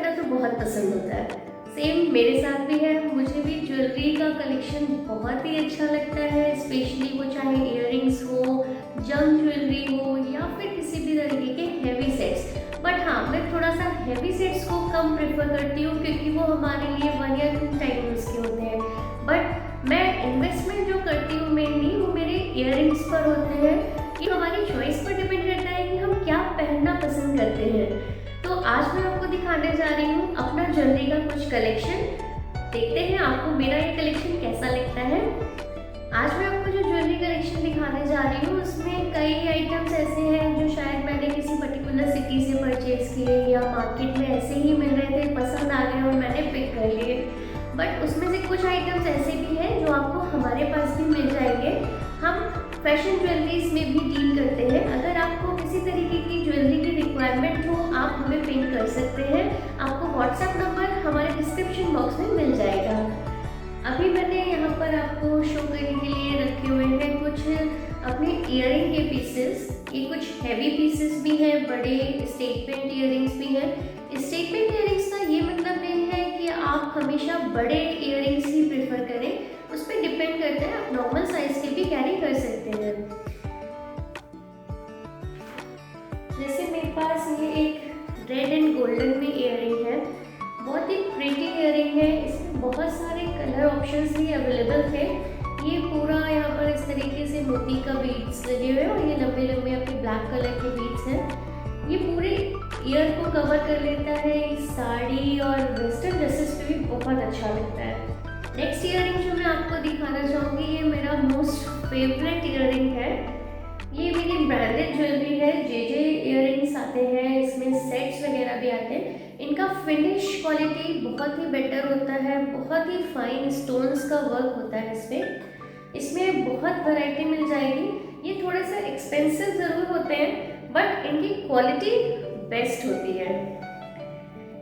करना तो बहुत पसंद होता है। सेम मेरे साथ भी है, मुझे भी ज्वेलरी का कलेक्शन बहुत ही अच्छा लगता है, स्पेशली वो चाहे इयररिंग्स हो, जंग ज्वेलरी हो या फिर किसी भी तरीके के हैवी सेट्स। बट हाँ, मैं थोड़ा सा हैवी सेट्स को कम प्रेफर करती हूँ क्योंकि वो हमारे लिए 1 या 2 टाइम यूज़ के होते हैं। बट मैं इन्वेस्टमेंट जो करती हूँ मेनली वो मेरे इयररिंग्स पर होते हैं। ये हमारी चॉइस पर डिपेंड करता है कि हम क्या पहनना पसंद करते हैं। तो आज मैं आपको दिखाने जा रही हूँ अपना ज्वेलरी का कुछ कलेक्शन। देखते हैं आपको मेरा ये कलेक्शन कैसा लगता है। आज मैं आपको जो ज्वेलरी कलेक्शन दिखाने जा रही हूँ उसमें कई आइटम्स ऐसे हैं जो शायद मैंने किसी पर्टिकुलर सिटी से परचेज किए या मार्केट में ऐसे ही मिल रहे थे, पसंद आ गए और मैंने पिक कर लिए। बट उसमें से कुछ आइटम्स ऐसे भी हैं जो आपको हमारे पास भी मिल जाएंगे। हम फैशन ज्वेलरीज में भी डील करते हैं। अगर आपको किसी तरीके की ज्वेलरी की रिक्वायरमेंट हो आप हमें पिंक कर सकते हैं। आपको व्हाट्सएप नंबर हमारे डिस्क्रिप्शन बॉक्स में मिल जाएगा। अभी मैंने यहाँ पर आपको शो करने के लिए रखे हुए हैं कुछ अपने इयररिंग के पीसेस। ये कुछ हैवी पीसेस भी हैं, बड़े स्टेटमेंट इयररिंग्स भी हैं। स्टेटमेंट इयररिंग्स का ये मतलब नहीं है कि आप हमेशा बड़े इयररिंग्स ही प्रेफर करें, उस पर डिपेंड करता है, आप नॉर्मल साइज के भी कैरी कर सकते हैं। जैसे मेरे पास ये एक रेड एंड गोल्डन में इयररिंग है, बहुत ही प्रिटी इयररिंग है। इसमें बहुत सारे कलर ऑप्शंस भी अवेलेबल थे। ये पूरा यहाँ पर इस तरीके से मोती का बीड्स लगे हुए हैं और ये लंबे लंबे आपके ब्लैक कलर के बीड्स हैं। ये पूरे ईयर को कवर कर लेता है। साड़ी और वेस्टर्न ड्रेसेस पे भी बहुत अच्छा लगता है। नेक्स्ट इयररिंग जो मैं आपको दिखाना चाहूँगी ये मेरा मोस्ट फेवरेट इयररिंग है। ये मेरी ब्रांडेड ज्वेलरी है, जे इयररिंग्स आते हैं, इसमें सेट्स वगैरह भी आते हैं। इनका फिनिश क्वालिटी बहुत ही बेटर होता है, बहुत ही फाइन स्टोन्स का वर्क होता है इसमें बहुत वैरायटी मिल जाएगी। ये थोड़े से एक्सपेंसिव ज़रूर होते हैं बट इनकी क्वालिटी बेस्ट होती है।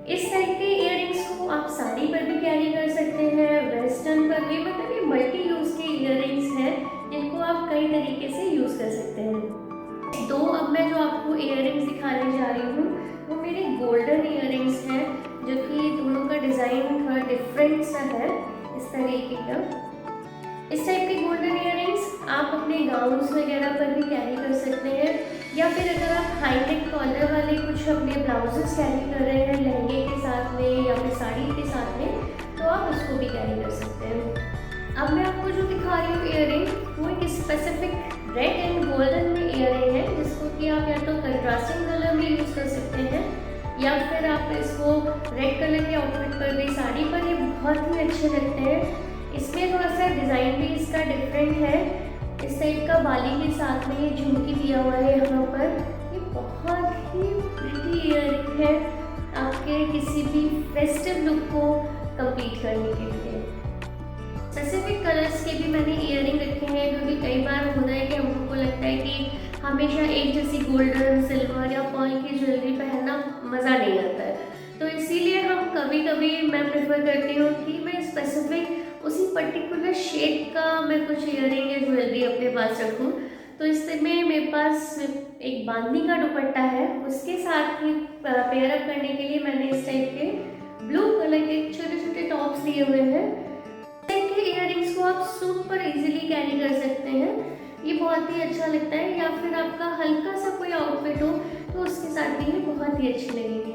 इस टाइप के इयररिंग्स को आप साड़ी पर भी कैरी कर सकते हैं, वेस्टर्न पर भी, मतलब ये मल्टी यूज़ के इयररिंग्स हैं जिनको आप कई तरीके से यूज़ कर सकते हैं। दो अब मैं जो आपको इयररिंग्स दिखाने जा रही हूँ वो मेरे गोल्डन इयररिंग्स हैं, जो कि दोनों का डिज़ाइन थोड़ा डिफरेंट सा है इस तरीके का। इस टाइप के गोल्डन इयररिंग्स आप अपने गाउन्स वगैरह पर भी कैरी कर सकते हैं, या फिर अगर आप हाई नेक कॉलर वाले कुछ अपने ब्लाउजेस कैरी कर रहे हैं लहंगे के साथ में या फिर साड़ी के साथ में, तो आप उसको भी कैरी कर सकते हैं। अब मैं आपको जो दिखा रही हूँ इयररिंग वो एक स्पेसिफिक रेड एंड गोल्डन में इयररिंग है, जिसको कि आप या तो कंट्रास्टिंग कलर में यूज़ कर सकते हैं या फिर आप इसको रेड कलर के आउटफिट पर भी, साड़ी पर ये बहुत ही अच्छे लगते हैं। इसमें थोड़ा सा डिज़ाइन भी इसका डिफरेंट है। इस टाइप का बाली के साथ में ये झुमकी दिया हुआ है यहाँ पर। ये बहुत ही प्रिटी इयररिंग है आपके किसी भी फेस्टिव लुक को कंप्लीट करने के लिए। स्पेसिफिक कलर्स के भी मैंने इयररिंग रखे हैं, क्योंकि कई बार होता है कि हम लोग को लगता है कि हमेशा एक जैसी गोल्डन, सिल्वर या पर्ल की ज्वेलरी पहनना मज़ा नहीं आता है। तो इसीलिए हम कभी कभी मैं प्रेफर करती हूँ कि मैं स्पेसिफिक उसी पर्टिकुलर शेड का मैं कुछ इयररिंग या ज्वेलरी अपने पास रखूँ। तो इसमें मेरे पास एक बांधनी का दुपट्टा है, उसके साथ ही पेयर अप करने के लिए मैंने इस टाइप के ब्लू कलर के छोटे छोटे टॉप्स लिए हुए हैं। इस टाइप के इयररिंग्स को आप सूट पर इजीली कैरी कर सकते हैं, ये बहुत ही अच्छा लगता है। या फिर आपका हल्का सा कोई आउटफिट हो तो उसके साथ भी ये बहुत ही अच्छे लगेंगे।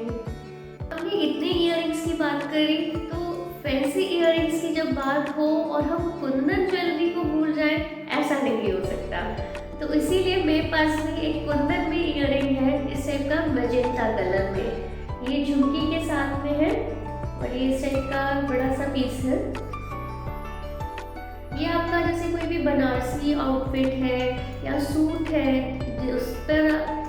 हमने इतने इयररिंग्स की बात करी, तो फैंसी इयररिंग्स की जब बात हो और हम कुंदन ज्वेलरी को भूल जाएं, ऐसा नहीं हो सकता। तो इसीलिए मेरे पास में एक कुंदन में इयररिंग है इस टाइप का मजेंटा कलर में। ये झुमकी के साथ में है और ये इस टाइप का बड़ा सा पीस है। ये आपका जैसे कोई भी बनारसी आउटफिट है या सूट है उस पर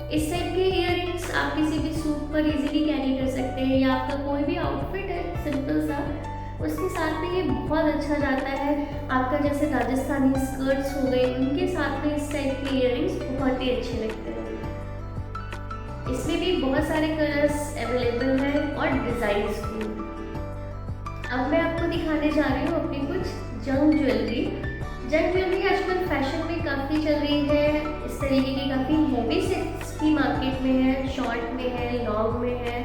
इस टाइप के इयररिंग्स आप किसी भी सूट पर इजीली कैरी कर सकते हैं, या आपका कोई भी आउटफिट है सिंपल सा उसके साथ में ये बहुत अच्छा जाता है। आपका जैसे राजस्थानी स्कर्ट्स हो गए उनके साथ में इस टाइप के इयररिंग्स बहुत ही अच्छे लगते हैं। इसमें भी बहुत सारे कलर्स अवेलेबल हैं और डिज़ाइंस भी। अब मैं आपको दिखाने जा रही हूँ अपनी कुछ जंग ज्वेलरी। जंग ज्वेलरी आजकल फैशन में काफ़ी चल रही है। इस तरीके की काफ़ी हैवी सेट्स भी मार्केट में है, शॉर्ट में है, लॉन्ग में है,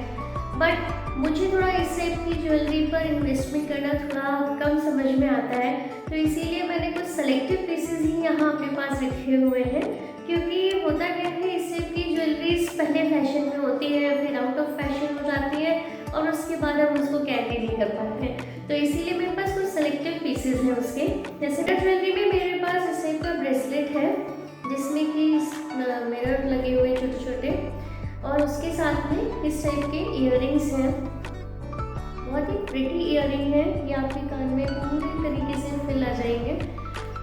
बट मुझे थोड़ा इस टाइप की ज्वेलरी पर इन्वेस्टमेंट करना थोड़ा कम समझ में आता है, तो इसीलिए मैंने कुछ सेलेक्टिव पीसेस ही यहाँ अपने पास रखे हुए हैं। क्योंकि होता क्या है, इस टाइप की ज्वेलरीज पहले फैशन में होती है, फिर आउट ऑफ फैशन हो जाती है और उसके बाद हम उसको कैरी नहीं कर पाते हैं, तो इसीलिए मेरे पास कुछ सेलेक्टिव पीसेस हैं उसके। जैसे ज्वेलरी में मेरे पास इस टाइप का ब्रेसलेट है जिसमें कि मिरर लगे हुए छोटे छोटे, और उसके साथ में इस टाइप के इयररिंग्स हैं। बहुत ही प्रिटी इयररिंग है, ये आपके कान में पूरी तरीके से फिल आ जाएंगे।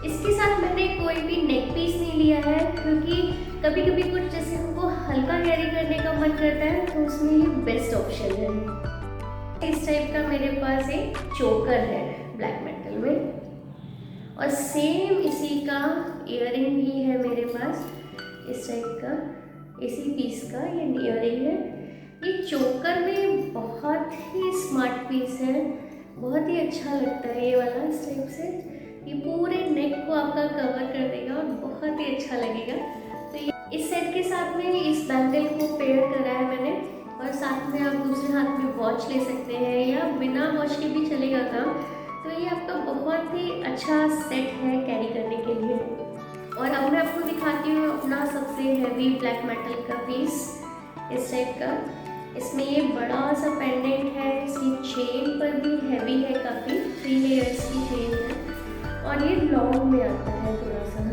इसके साथ मैंने कोई भी नेक पीस नहीं लिया है, क्योंकि कभी कभी कुछ जैसे हमको हल्का कैरी करने का मन करता है तो उसमें ये बेस्ट ऑप्शन है। इस टाइप का मेरे पास एक चोकर है ब्लैक मेटल में, और सेम इसी का इयररिंग भी है मेरे पास, इस टाइप का इसी पीस का ये इयररिंग है। ये चोकर में बहुत ही स्मार्ट पीस है, बहुत ही अच्छा लगता है ये वाला। इस टाइप से ये पूरे नेक को आपका कवर कर देगा और बहुत ही अच्छा लगेगा। तो ये इस सेट के साथ में इस बैंगल को पेयर करा है मैंने, और साथ में आप दूसरे हाथ में वॉच ले सकते हैं या बिना वॉच के भी चलेगा काम। तो ये आपका बहुत ही अच्छा सेट है कैरी करने के लिए। और अब मैं आपको दिखाती हूँ अपना सबसे हैवी ब्लैक मेटल का पीस, इस टाइप का। इसमें ये बड़ा सा पेंडेंट है, इसकी चेन पर भी हैवी है काफ़ी, 3 लेयर्स की चेन है, और ये लॉन्ग में आता है थोड़ा सा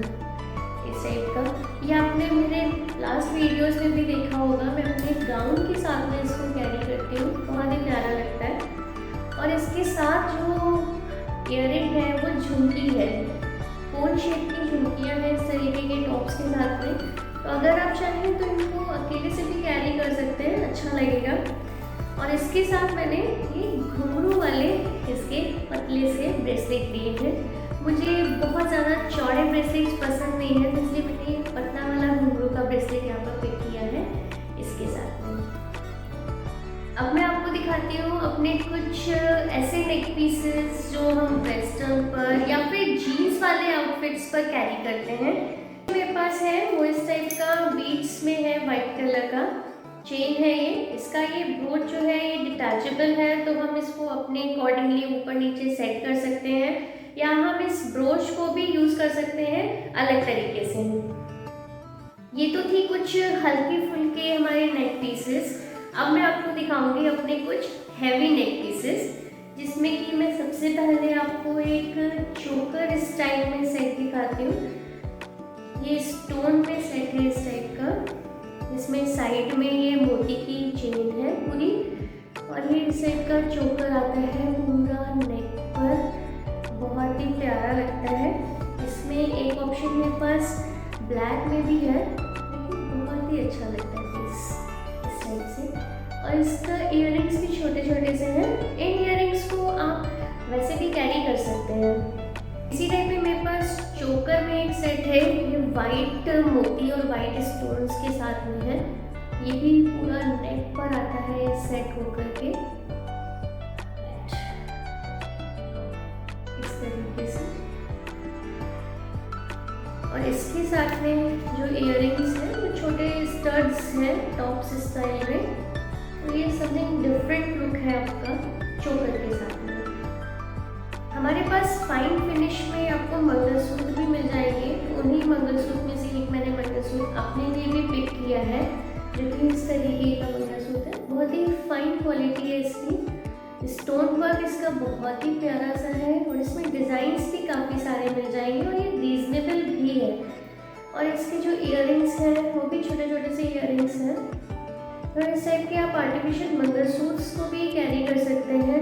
इस टाइप का। ये आपने मेरे लास्ट वीडियोस में भी देखा होगा, मैं अपने गाउन के साथ में इसको कैरी करती हूँ, बहुत ही प्यारा लगता है। और इसके साथ जो इयररिंग है वो झुमकी है, कोन शेप की झुमकियाँ हैं इस तरीके के टॉप्स के साथ में। तो अगर आप चाहें तो इनको अकेले से भी कैरी कर सकते हैं, अच्छा लगेगा। और इसके साथ मैंने ये घुंघरू वाले इसके पतले से ब्रेसलेट लिए हैं। मुझे बहुत ज़्यादा चौड़े ब्रेसलेट्स पसंद नहीं है, तो इसलिए मैंने ये पतला वाला घुंघरू का ब्रेसलेट यहाँ पर पिक किया है इसके साथ में। अब मैं आपको दिखाती हूँ अपने कुछ ऐसे नेक पीसेस जो हम वेस्टर्न पर या फिर जीन्स वाले आउटफिट्स पर कैरी करते हैं। मेरे पास है वो इस टाइप का बीड्स में है, वाइट कलर का चेन है ये। इसका ये ब्रोच जो है ये डिटैचेबल है, तो हम इसको अपने अकॉर्डिंगली ऊपर नीचे सेट कर सकते हैं, या हम इस ब्रोच को भी यूज़ कर सकते हैं अलग तरीके से। ये तो थी कुछ हल्के फुल्के हमारे नेक पीसेस। अब मैं आपको दिखाऊंगी अपने कुछ हैवी नेक पीसेस, जिसमें कि मैं सबसे पहले आपको एक चोकर स्टाइल में सेट दिखाती हूँ। ये स्टोन में सेट है इस टाइप का, इसमें साइड में ये मोती की चेन है पूरी, और ये इस टाइप का चोकर आता है पूरा नेक पर, बहुत ही प्यारा लगता है। इसमें एक ऑप्शन मेरे पास ब्लैक में भी है, लेकिन बहुत ही अच्छा लगता है इस टाइप से। और इसका इयररिंग्स भी छोटे छोटे से हैं। इन इयररिंग्स को आप वैसे भी कैरी कर सकते हैं। इसी टाइप में मेरे पास चोकर में एक सेट है, ये वाइट मोती और वाइट स्टोन्स के साथ में है। ये भी पूरा नेक पर आता है सेट होकर के इस तरीके से। और इसके साथ में जो इयररिंग्स हैं वो छोटे स्टड्स हैं टॉप्स स्टाइल में, तो ये समथिंग डिफरेंट लुक है आपका चोकर के साथ में। हमारे पास फाइन फिनिश में आपको मंगलसूत्र भी मिल जाएंगे, तो उन्हीं मंगलसूत्र में से एक मैंने मंगलसूत्र अपने लिए भी पिक किया है, जो कि इस तरीके का मंगलसूत्र है। बहुत ही फाइन क्वालिटी है इसकी, स्टोन वर्क इसका बहुत ही प्यारा सा है, और इसमें डिज़ाइंस भी काफ़ी सारे मिल जाएंगे, और ये रीजनेबल भी है। और इसके जो इयररिंग्स हैं वो भी छोटे छोटे से इयररिंग्स हैं। तो इस टाइप के आप आर्टिफिशियल मंगलसूत्र को भी कैरी कर सकते हैं।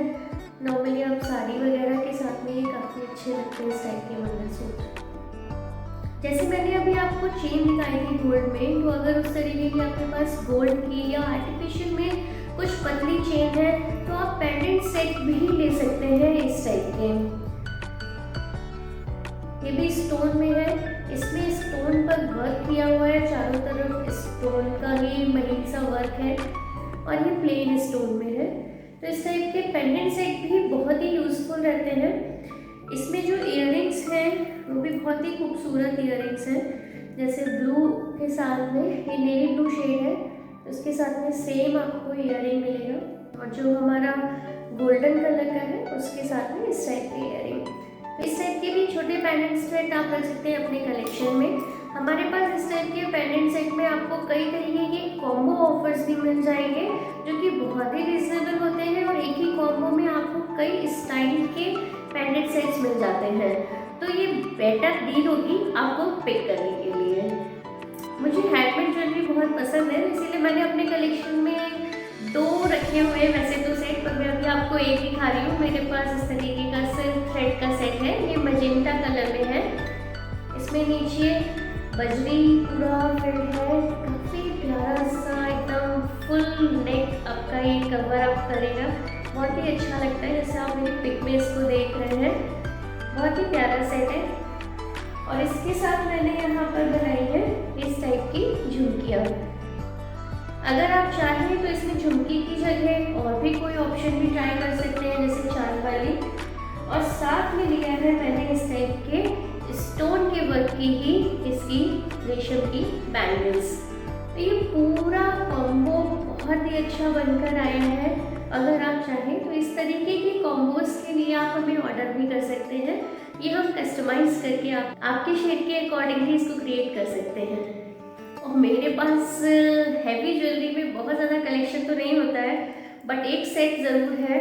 नॉर्मली आप साड़ी वगैरह के साथ में ये काफ़ी अच्छे लगते हैं इस टाइप के मंगलसूत्र। जैसे मैंने अभी आपको चेन दिखाई थी गोल्ड में, तो अगर उस तरीके की आपके पास गोल्ड की या आर्टिफिशियल में कुछ पतली चेन है, तो आप पेंडेंट सेट भी ले सकते हैं इस टाइप के। ये भी स्टोन में है, इसमें स्टोन पर वर्क किया हुआ है, चारों तरफ स्टोन का ही महीन सा वर्क है, और ये प्लेन स्टोन में है। तो इस टाइप के पेंडेंट सेट भी बहुत ही यूज़फुल रहते हैं। इसमें जो इयररिंग्स हैं वो भी बहुत ही खूबसूरत इयररिंग्स हैं। जैसे ब्लू के साथ में ये नेवी ब्लू शेड है, उसके साथ में सेम आपको ईयरिंग मिलेगा। और जो हमारा गोल्डन कलर का है उसके साथ में इस टाइप की ईयरिंग। तो इस टाइप के भी छोटे पेंडेंट सेट आप रख सकते हैं अपने कलेक्शन में। हमारे पास इस टाइप के पेंडेंट सेट में आपको कई तरीके के कॉम्बो ऑफर्स भी मिल जाएंगे जो कि बहुत ही रिजनेबल होते हैं, और एक ही कॉम्बो में आपको कई स्टाइल के पेंडेंट सेट्स मिल जाते हैं। तो ये बेटर डील होगी आपको पिक करने के लिए। मुझे हैंडमेड ज्वेलरी बहुत पसंद है, इसीलिए मैंने अपने कलेक्शन में 2 रखे हुए हैं वैसे तो सेट, पर मैं अभी आपको एक दिखा रही हूँ। मेरे पास इस तरीके का सिल्क थ्रेड का सेट है, ये मजेंटा कलर में है। इसमें नीचे बजरी पूरा फिल्ड है, काफ़ी प्यारा सा एकदम फुल नेक आपका ये कवर अप करेगा, बहुत ही अच्छा लगता है। जैसे आप मेरी पिक में इसको देख रहे हैं, बहुत ही प्यारा सेट है। और इसके साथ मैंने यहाँ पर बनाई है इस टाइप की झुमकियाँ। अगर आप चाहें तो इसमें झुमकी की जगह और भी कोई ऑप्शन भी ट्राई कर सकते हैं, जैसे चांद वाली। और साथ में लिया है मैंने इस टाइप के स्टोन के वर्क की ही इसकी रेशम की बैंगल्स। तो ये पूरा कॉम्बो बहुत ही अच्छा बनकर आया है। अगर आप चाहें तो इस तरीके के कॉम्बोज के लिए आप हमें ऑर्डर भी कर सकते हैं। ये हम कस्टमाइज करके आपके शेड के अकॉर्डिंगली इसको क्रिएट कर सकते हैं। और मेरे पास हैवी ज्वेलरी में बहुत ज़्यादा कलेक्शन तो नहीं होता है, बट एक सेट ज़रूर है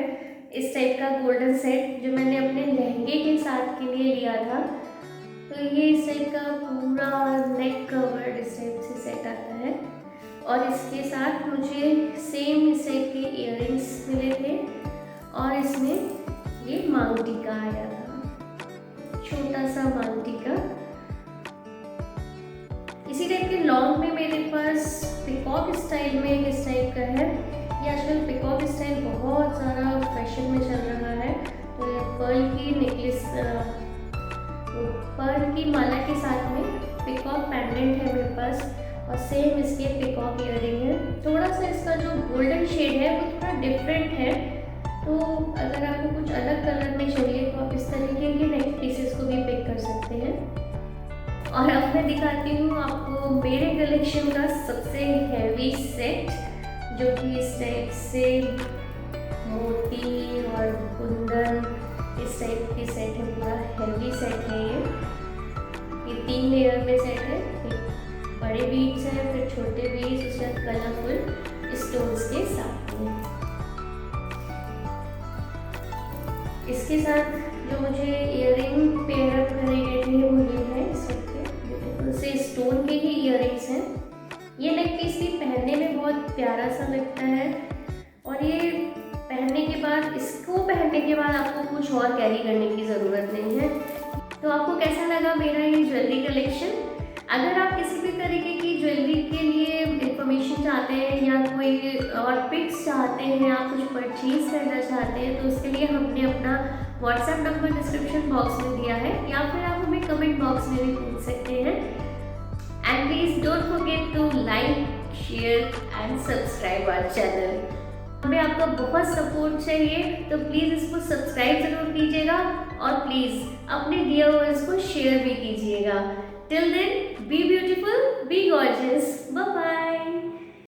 इस टाइप का गोल्डन सेट जो मैंने अपने लहंगे के साथ के लिए लिया था। तो ये इस टाइप का पूरा नेक कवर्ड इस टाइप से सेट आता है, और इसके साथ मुझे सेम इस टाइप के इयररिंग्स मिले थे, और इसमें ये मांग टीका आया था, छोटा सा मांग टीका। इसी टाइप के लॉन्ग में मेरे पास पिकॉक स्टाइल में इस टाइप का है। ये आजकल पिकॉक स्टाइल बहुत सारा फैशन में चल रहा है। तो ये पर्ल की नेकलेस, पर्ल की माला के साथ में पिकॉक पेंडेंट है मेरे पास, और सेम इसके पिकॉक ईयरिंग है। थोड़ा सा इसका जो गोल्डन शेड है वो थोड़ा डिफरेंट है, तो अगर आपको कुछ अलग कलर में चाहिए तो आप इस तरीके के नेक पीसेस को भी पिक कर सकते हैं। और अब मैं दिखाती हूँ आपको मेरे कलेक्शन का सबसे हैवी सेट, जो कि इस टाइप से मोती और कुंदन इस टाइप की सेट है। पूरा हैवी सेट है ये 3 लेयर में सेट है। एक बड़े बीड्स हैं, फिर छोटे बीड्स, उसके बाद कलरफुल स्टोन्स के साथ में। इसके साथ जो मुझे इयररिंग पेयर अप करे गए थे वो ये है, इस टाइप के ब्यूटीफुल से स्टोन के ही इयररिंग्स हैं। ये नेक पीस भी पहनने में बहुत प्यारा सा लगता है, और ये पहनने के बाद, इसको पहनने के बाद आपको कुछ और कैरी करने की ज़रूरत नहीं है। तो आपको कैसा लगा मेरा ये ज्वेलरी कलेक्शन? अगर आप किसी भी तरीके की ज्वेलरी के लिए इंफॉर्मेशन चाहते हैं या कोई और पिक्स चाहते हैं, आप कुछ परचेज करना चाहते हैं, तो उसके लिए हमने अपना व्हाट्सएप नंबर डिस्क्रिप्शन बॉक्स में दिया है, या फिर आप हमें कमेंट बॉक्स में भी पूछ सकते हैं। And please don't forget to like, share and subscribe our channel. हमें आपका बहुत सपोर्ट चाहिए, तो प्लीज़ इसको सब्सक्राइब ज़रूर कीजिएगा, और प्लीज़ अपने डियर वर्ड्स को शेयर भी कीजिएगा। Till then, be beautiful, be gorgeous, bye.